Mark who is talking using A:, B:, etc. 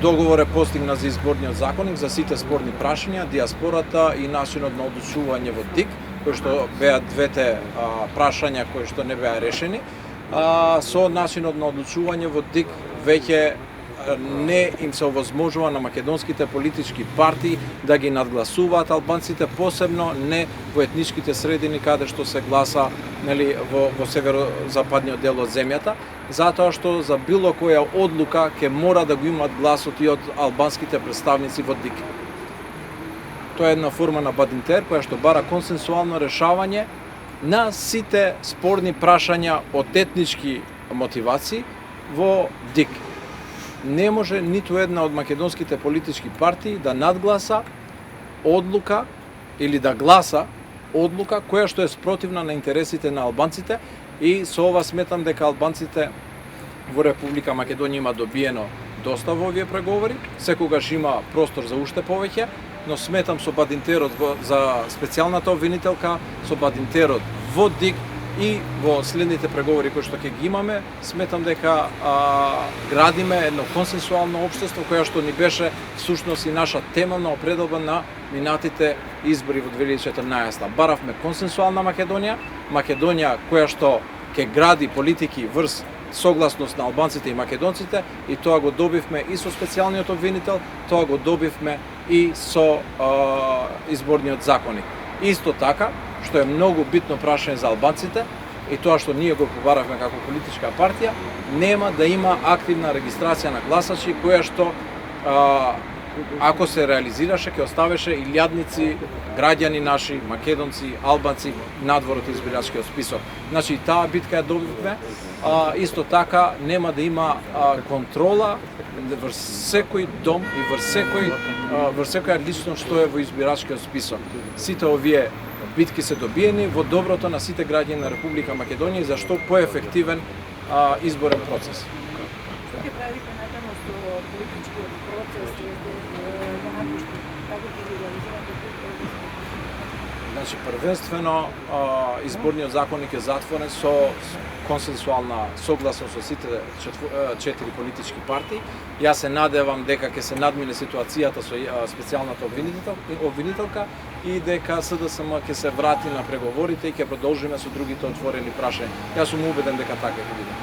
A: Договор е постигнат за изборниот законник за сите спорни прашања, диаспората и начинот на одлучување во ДИК, кои што беа двете прашања кои што не беа решени. Со начинот на одлучување во ДИК веќе не им се овозможува на македонските политички партии да ги надгласуваат албанците, посебно не во етничките средини каде што се гласа, нели, во северозападниот дел од земјата, затоа што за било која одлука ќе мора да го имаат гласот и од албанските представници во ДИК. Тоа е една форма на бадинтер која што бара консенсуално решавање на сите спорни прашања од етнички мотивации во ДИК. Не може ниту една од македонските политички партии да надгласа одлука или да гласа одлука која што е спротивна на интересите на албанците, и со ова сметам дека албанците во Република Македонија има добиено доста во овие преговори, секогаш има простор за уште повеќе, но сметам со бадинтерот за специјалната обвинителка, со бадинтерот во ДИК и во следните преговори кои што ќе ги имаме, сметам дека градиме едно консенсуално општество која што ни беше всушност и наша темелна определба на минатите избори во 2014. Баравме консенсуална Македонија, Македонија која што ќе гради политики врз согласност на албанците и македонците, и тоа го добивме и со специјалниот обвинител, тоа го добивме и со изборниот законник. Исто така, што е многу битно прашање за албанците, и тоа што ние го побаравме како политичка партија, нема да има активна регистрација на гласачи, која што ако се реализираше, ќе оставеше илјадници граѓани наши, македонци, албанци надвор од избирачкиот список. Значи, таа битка ја добивме. Исто така, нема да има контрола врз секој дом и врз секоја личност што е во избирачкиот список. Сите овие битки се добиени во доброто на сите граѓани на Република Македонија и за што поефективен изборен процес.
B: Што ќе правите натаму со политичкиот процес, како ќе ги реализирате?
A: Значи, првенствено, изборниот законник е затворен со консенсуална согласност со сите 4 политички партии. Јас се надевам дека ќе се надмине ситуацијата со специјалната обвинителка и дека СДСМ ќе се врати на преговорите и ќе продолжиме со другите отворени прашања. Јас сум убеден дека така ќе биде.